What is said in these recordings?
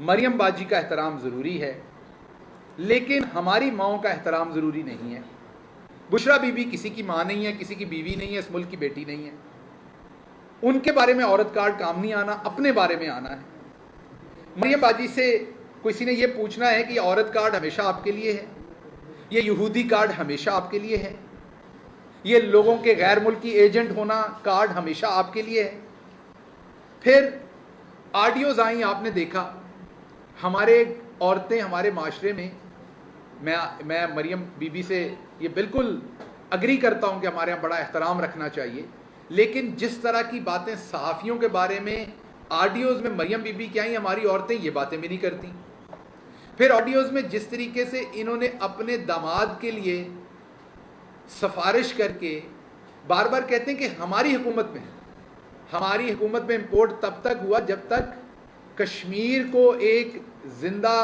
مریم باجی کا احترام ضروری ہے، لیکن ہماری ماؤں کا احترام ضروری نہیں ہے۔ بشرا بی بی کسی کی ماں نہیں ہے، کسی کی بیوی نہیں ہے، اس ملک کی بیٹی نہیں ہے۔ ان کے بارے میں عورت کارڈ کام نہیں آنا، اپنے بارے میں آنا ہے۔ مریم باجی سے کسی نے یہ پوچھنا ہے کہ عورت کارڈ ہمیشہ آپ کے لیے ہے، یہ یہودی کارڈ ہمیشہ آپ کے لیے ہے، یہ لوگوں کے غیر ملکی ایجنٹ ہونا کارڈ ہمیشہ آپ کے لیے ہے؟ پھر آڈیوز آئیں، آپ نے دیکھا ہمارے عورتیں ہمارے معاشرے میں، میں مریم بی بی سے یہ بالکل اگری کرتا ہوں کہ ہمارے یہاں بڑا احترام رکھنا چاہیے، لیکن جس طرح کی باتیں صحافیوں کے بارے میں آڈیوز میں مریم بی بی کی آئیں، ہماری عورتیں یہ باتیں بھی نہیں کرتی۔ پھر آڈیوز میں جس طریقے سے انہوں نے اپنے داماد کے لیے سفارش کر کے بار بار کہتے ہیں کہ ہماری حکومت میں امپورٹ تب تک ہوا جب تک کشمیر کو ایک زندہ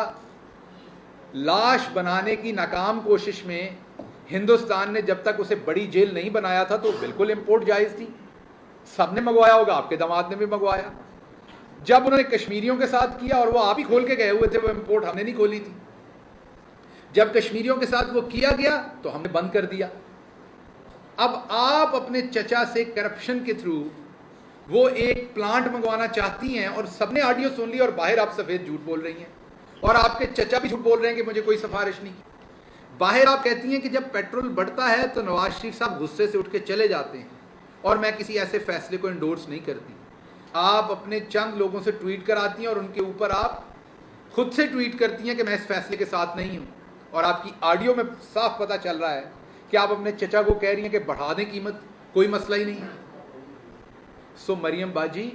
لاش بنانے کی ناکام کوشش میں ہندوستان نے جب تک اسے بڑی جیل نہیں بنایا تھا تو بالکل امپورٹ جائز تھی، سب نے منگوایا ہوگا، آپ کے داماد نے بھی منگوایا۔ جب انہوں نے کشمیریوں کے ساتھ کیا، اور وہ آپ ہی کھول کے گئے ہوئے تھے، وہ امپورٹ ہم نے نہیں کھولی تھی، جب کشمیریوں کے ساتھ وہ کیا گیا تو ہم نے بند کر دیا۔ اب آپ اپنے چچا سے کرپشن کے تھرو وہ ایک پلانٹ منگوانا چاہتی ہیں، اور سب نے آڈیو سن لی، اور باہر آپ سفید جھوٹ بول رہی ہیں، اور آپ کے چچا بھی جھوٹ بول رہے ہیں کہ مجھے کوئی سفارش نہیں کی۔ باہر آپ کہتی ہیں کہ جب پیٹرول بڑھتا ہے تو نواز شریف صاحب غصے سے اٹھ کے چلے جاتے ہیں، اور میں کسی ایسے فیصلے کو انڈورس نہیں کرتی۔ آپ اپنے چند لوگوں سے ٹویٹ کراتی ہیں، اور ان کے اوپر آپ خود سے ٹویٹ کرتی ہیں کہ میں اس فیصلے کے ساتھ نہیں ہوں، اور آپ کی آڈیو میں صاف پتہ چل رہا ہے کہ آپ اپنے چچا کو کہہ رہی ہیں کہ بڑھا دیں قیمت، کوئی مسئلہ ہی نہیں ہے۔ سو مریم باجی،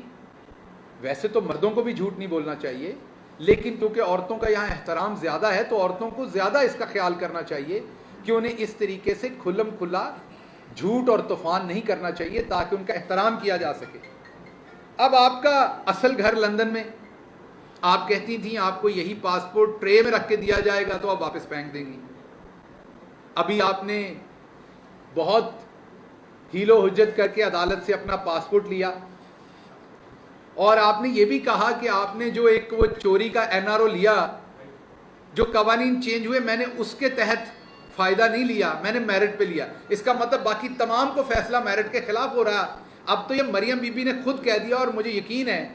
ویسے تو مردوں کو بھی جھوٹ نہیں بولنا چاہیے، لیکن کیونکہ عورتوں کا یہاں احترام زیادہ ہے تو عورتوں کو زیادہ اس کا خیال کرنا چاہیے کہ انہیں اس طریقے سے کھلم کھلا جھوٹ اور طوفان نہیں کرنا چاہیے تاکہ ان کا احترام کیا جا سکے۔ اب آپ کا اصل گھر لندن میں، آپ کہتی تھیں آپ کو یہی پاسپورٹ ٹرے میں رکھ کے دیا جائے گا تو آپ واپس پھینک دیں گی۔ ابھی آپ نے بہت ہیل و حجت کر کے عدالت سے اپنا پاسپورٹ لیا، اور آپ نے یہ بھی کہا کہ آپ نے جو ایک وہ چوری کا NRO لیا، جو قوانین چینج ہوئے، میں نے اس کے تحت فائدہ نہیں لیا، میں نے میرٹ پہ لیا۔ اس کا مطلب باقی تمام کو فیصلہ میرٹ کے خلاف ہو رہا۔ اب تو یہ مریم بی بی نے خود کہہ دیا، اور مجھے یقین ہے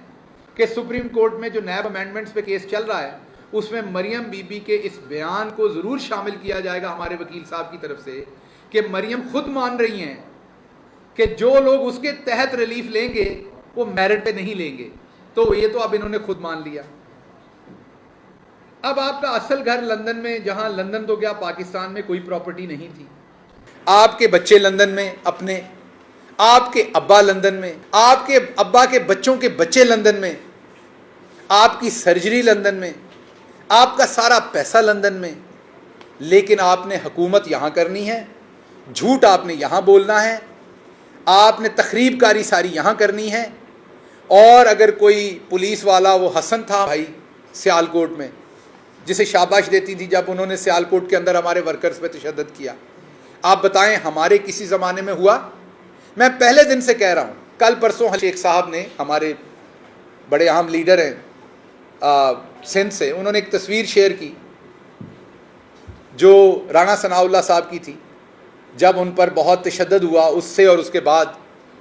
کہ سپریم کورٹ میں جو نیب امینڈمنٹس پہ کیس چل رہا ہے اس میں مریم بی بی کے اس بیان کو ضرور شامل کیا جائے گا ہمارے وکیل صاحب کی طرف سے، کہ مریم خود مان رہی ہیں کہ جو لوگ اس کے تحت ریلیف لیں گے وہ میرٹ پہ نہیں لیں گے، تو یہ تو اب انہوں نے خود مان لیا۔ اب آپ کا اصل گھر لندن میں، جہاں لندن تو کیا پاکستان میں کوئی پراپرٹی نہیں تھی، آپ کے بچے لندن میں اپنے، آپ کے ابا لندن میں، آپ کے ابا کے بچوں کے بچے لندن میں، آپ کی سرجری لندن میں، آپ کا سارا پیسہ لندن میں، لیکن آپ نے حکومت یہاں کرنی ہے، جھوٹ آپ نے یہاں بولنا ہے، آپ نے تخریب کاری ساری یہاں کرنی ہے۔ اور اگر کوئی پولیس والا، وہ حسن تھا بھائی سیالکوٹ میں، جسے شاباش دیتی تھی جب انہوں نے سیالکوٹ کے اندر ہمارے ورکرز پہ تشدد کیا، آپ بتائیں ہمارے کسی زمانے میں ہوا؟ میں پہلے دن سے کہہ رہا ہوں، کل پرسوں شیخ صاحب نے، ہمارے بڑے اہم لیڈر ہیں سندھ سے، انہوں نے ایک تصویر شیئر کی جو رانا ثناء اللہ صاحب کی تھی، جب ان پر بہت تشدد ہوا اس سے اور اس کے بعد،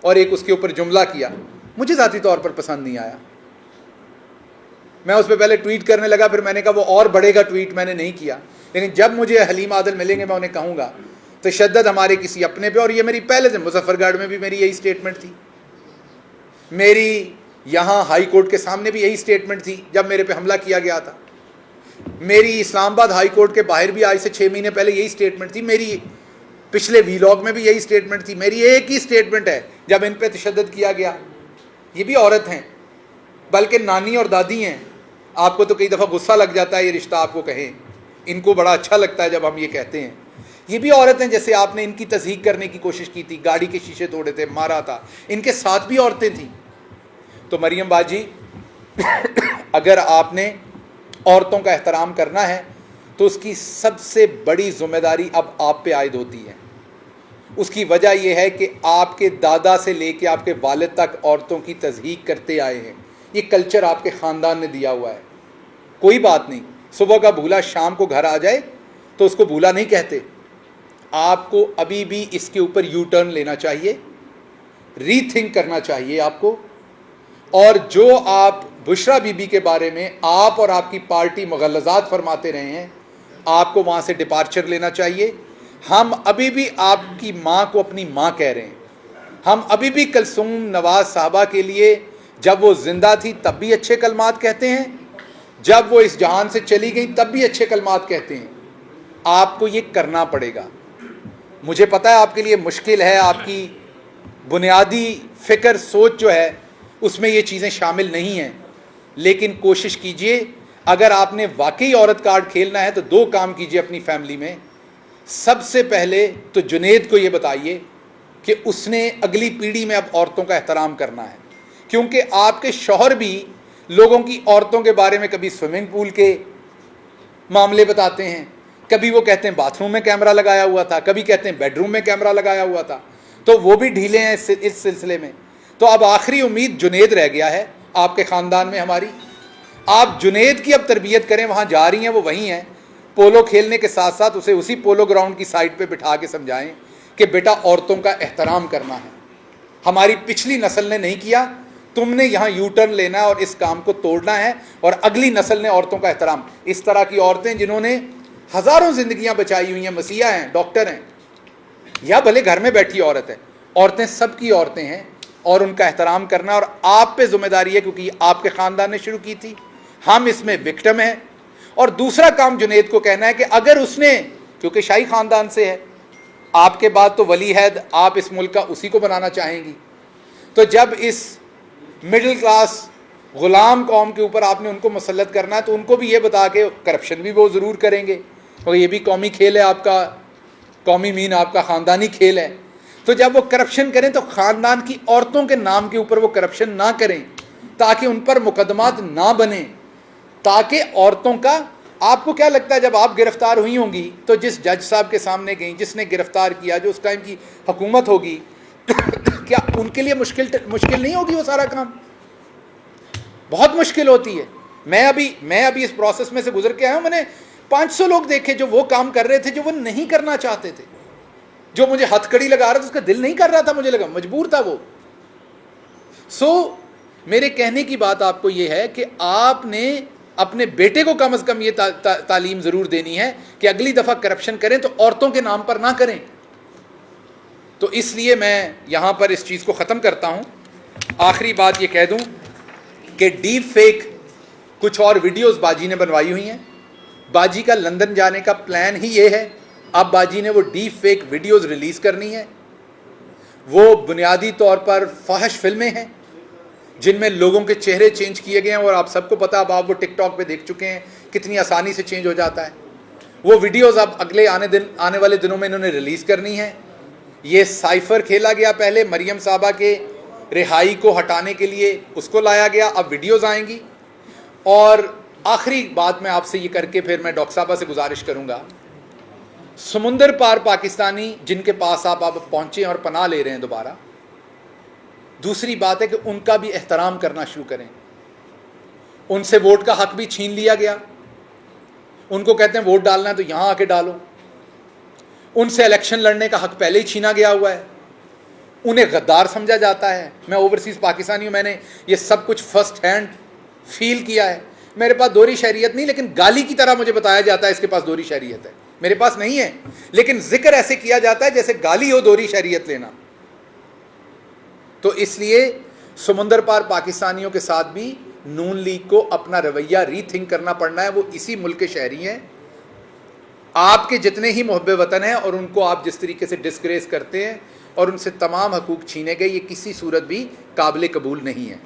اور ایک اس کے اوپر جملہ کیا، مجھے ذاتی طور پر پسند نہیں آیا۔ میں اس پہ پہلے ٹویٹ کرنے لگا، پھر میں نے کہا وہ اور بڑھے گا ٹویٹ، میں نے نہیں کیا، لیکن جب مجھے حلیم عادل ملیں گے میں انہیں کہوں گا تشدد ہمارے کسی اپنے پہ، اور یہ میری پہلے سے مظفر گڑھ میں بھی میری یہی سٹیٹمنٹ تھی، میری یہاں ہائی کورٹ کے سامنے بھی یہی سٹیٹمنٹ تھی جب میرے پہ حملہ کیا گیا تھا، میری اسلام آباد ہائی کورٹ کے باہر بھی آج سے 6 مہینے پہلے یہی سٹیٹمنٹ تھی، میری پچھلے ویلاگ میں بھی یہی سٹیٹمنٹ تھی، میری ایک ہی سٹیٹمنٹ ہے جب ان پہ تشدد کیا گیا۔ یہ بھی عورت ہیں، بلکہ نانی اور دادی ہیں، آپ کو تو کئی دفعہ غصہ لگ جاتا ہے یہ رشتہ آپ کو کہیں، ان کو بڑا اچھا لگتا ہے جب ہم یہ کہتے ہیں۔ یہ بھی عورت ہیں، جیسے آپ نے ان کی تصدیق کرنے کی کوشش کی تھی، گاڑی کے شیشے توڑے تھے، مارا تھا، ان کے ساتھ بھی عورتیں تھیں۔ تو مریم باجی، اگر آپ نے عورتوں کا احترام کرنا ہے تو اس کی سب سے بڑی ذمہ داری اب آپ پہ عائد ہوتی ہے۔ اس کی وجہ یہ ہے کہ آپ کے دادا سے لے کے آپ کے والد تک عورتوں کی تضحیق کرتے آئے ہیں، یہ کلچر آپ کے خاندان نے دیا ہوا ہے۔ کوئی بات نہیں, صبح کا بھولا شام کو گھر آ جائے تو اس کو بھولا نہیں کہتے. آپ کو ابھی بھی اس کے اوپر یو ٹرن لینا چاہیے, ری تھنک کرنا چاہیے آپ کو. اور جو آپ بشرا بی بی کے بارے میں آپ اور آپ کی پارٹی مغلظات فرماتے رہے ہیں, آپ کو وہاں سے ڈپارچر لینا چاہیے. ہم ابھی بھی آپ کی ماں کو اپنی ماں کہہ رہے ہیں. ہم ابھی بھی کلثوم نواز صاحبہ کے لیے جب وہ زندہ تھی تب بھی اچھے کلمات کہتے ہیں, جب وہ اس جہان سے چلی گئی تب بھی اچھے کلمات کہتے ہیں. آپ کو یہ کرنا پڑے گا. مجھے پتا ہے آپ کے لیے مشکل ہے, آپ کی بنیادی فکر سوچ جو ہے اس میں یہ چیزیں شامل نہیں ہیں, لیکن کوشش کیجئے. اگر آپ نے واقعی عورت کارڈ کھیلنا ہے تو دو کام کیجئے اپنی فیملی میں. سب سے پہلے تو جنید کو یہ بتائیے کہ اس نے اگلی پیڑھی میں اب عورتوں کا احترام کرنا ہے, کیونکہ آپ کے شوہر بھی لوگوں کی عورتوں کے بارے میں کبھی سوئمنگ پول کے معاملے بتاتے ہیں, کبھی وہ کہتے ہیں باتھ روم میں کیمرہ لگایا ہوا تھا, کبھی کہتے ہیں بیڈ روم میں کیمرہ لگایا ہوا تھا. تو وہ بھی ڈھیلے ہیں اس سلسلے میں. تو اب آخری امید جنید رہ گیا ہے آپ کے خاندان میں ہماری. آپ جنید کی اب تربیت کریں, وہاں جا رہی ہیں وہ وہیں ہیں, پولو کھیلنے کے ساتھ ساتھ اسے اسی پولو گراؤنڈ کی سائڈ پہ بٹھا کے سمجھائیں کہ بیٹا عورتوں کا احترام کرنا ہے. ہماری پچھلی نسل نے نہیں کیا, تم نے یہاں یو ٹرن لینا ہے اور اس کام کو توڑنا ہے, اور اگلی نسل نے عورتوں کا احترام. اس طرح کی عورتیں جنہوں نے ہزاروں زندگیاں بچائی ہوئی ہیں, مسیحا ہیں, ڈاکٹر ہیں, یا بھلے گھر میں بیٹھی عورت ہے, عورتیں سب کی عورتیں ہیں, اور ان کا احترام کرنا اور آپ پہ ذمہ داری ہے, کیونکہ آپ کے خاندان نے شروع کی تھی. ہم اس میں وکٹم ہیں. اور دوسرا کام جنید کو کہنا ہے کہ اگر اس نے, کیونکہ شاہی خاندان سے ہے, آپ کے بعد تو ولی عہد آپ اس ملک کا اسی کو بنانا چاہیں گی, تو جب اس مڈل کلاس غلام قوم کے اوپر آپ نے ان کو مسلط کرنا ہے تو ان کو بھی یہ بتا کے کرپشن بھی وہ ضرور کریں گے, اور یہ بھی قومی کھیل ہے آپ کا, قومی مین آپ کا خاندانی کھیل ہے. تو جب وہ کرپشن کریں تو خاندان کی عورتوں کے نام کے اوپر وہ کرپشن نہ کریں, تاکہ ان پر مقدمات نہ بنیں, تاکہ عورتوں کا. آپ کو کیا لگتا ہے جب آپ گرفتار ہوئی ہوں گی تو جس جج صاحب کے سامنے گئیں, جس نے گرفتار کیا, جو اس ٹائم کی حکومت ہوگی, کیا ان کے لیے مشکل نہیں ہوگی وہ سارا کام؟ بہت مشکل ہوتی ہے. میں ابھی اس پروسیس میں سے گزر کے آیا ہوں. میں نے 500 لوگ دیکھے جو وہ کام کر رہے تھے جو وہ نہیں کرنا چاہتے تھے, جو مجھے ہتھ کڑی لگا رہا تھا, اس کا دل نہیں کر رہا تھا, مجھے لگا مجبور تھا وہ. میرے کہنے کی بات آپ کو یہ ہے کہ آپ نے اپنے بیٹے کو کم از کم یہ تعلیم ضرور دینی ہے کہ اگلی دفعہ کرپشن کریں تو عورتوں کے نام پر نہ کریں. تو اس لیے میں یہاں پر اس چیز کو ختم کرتا ہوں. آخری بات یہ کہہ دوں کہ ڈیپ فیک کچھ اور ویڈیوز باجی نے بنوائی ہوئی ہیں. باجی کا لندن جانے کا پلان ہی یہ ہے. اب باجی نے وہ ڈیپ فیک ویڈیوز ریلیز کرنی ہے. وہ بنیادی طور پر فحش فلمیں ہیں جن میں لوگوں کے چہرے چینج کیے گئے ہیں, اور آپ سب کو پتا, اب آپ وہ ٹک ٹاک پہ دیکھ چکے ہیں کتنی آسانی سے چینج ہو جاتا ہے. وہ ویڈیوز اب اگلے آنے والے دنوں میں انہوں نے ریلیز کرنی ہے. یہ سائفر کھیلا گیا پہلے, مریم صاحبہ کے رہائی کو ہٹانے کے لیے اس کو لایا گیا, اب ویڈیوز آئیں گی. اور آخری بات میں آپ سے یہ کر کے پھر میں ڈاکٹر صاحبہ سے گزارش کروں گا, سمندر پار پاکستانی جن کے پاس آپ پہنچے اور پناہ لے رہے ہیں دوبارہ, دوسری بات ہے کہ ان کا بھی احترام کرنا شروع کریں. ان سے ووٹ کا حق بھی چھین لیا گیا. ان کو کہتے ہیں ووٹ ڈالنا ہے تو یہاں آ کے ڈالو. ان سے الیکشن لڑنے کا حق پہلے ہی چھینا گیا ہوا ہے. انہیں غدار سمجھا جاتا ہے. میں اوورسیز پاکستانی ہوں, میں نے یہ سب کچھ فرسٹ ہینڈ فیل کیا ہے. میرے پاس دوہری شہریت نہیں, لیکن گالی کی طرح مجھے بتایا جاتا ہے اس کے پاس دوہری شہریت ہے. میرے پاس نہیں ہے, لیکن ذکر ایسے کیا جاتا ہے جیسے گالی ہو دوہری شہریت لینا. تو اس لیے سمندر پار پاکستانیوں کے ساتھ بھی نون لیگ کو اپنا رویہ ری تھنک کرنا پڑنا ہے. وہ اسی ملک کے شہری ہیں, آپ کے جتنے ہی محب وطن ہیں, اور ان کو آپ جس طریقے سے ڈسگریس کرتے ہیں اور ان سے تمام حقوق چھینے گئے, یہ کسی صورت بھی قابل قبول نہیں ہے.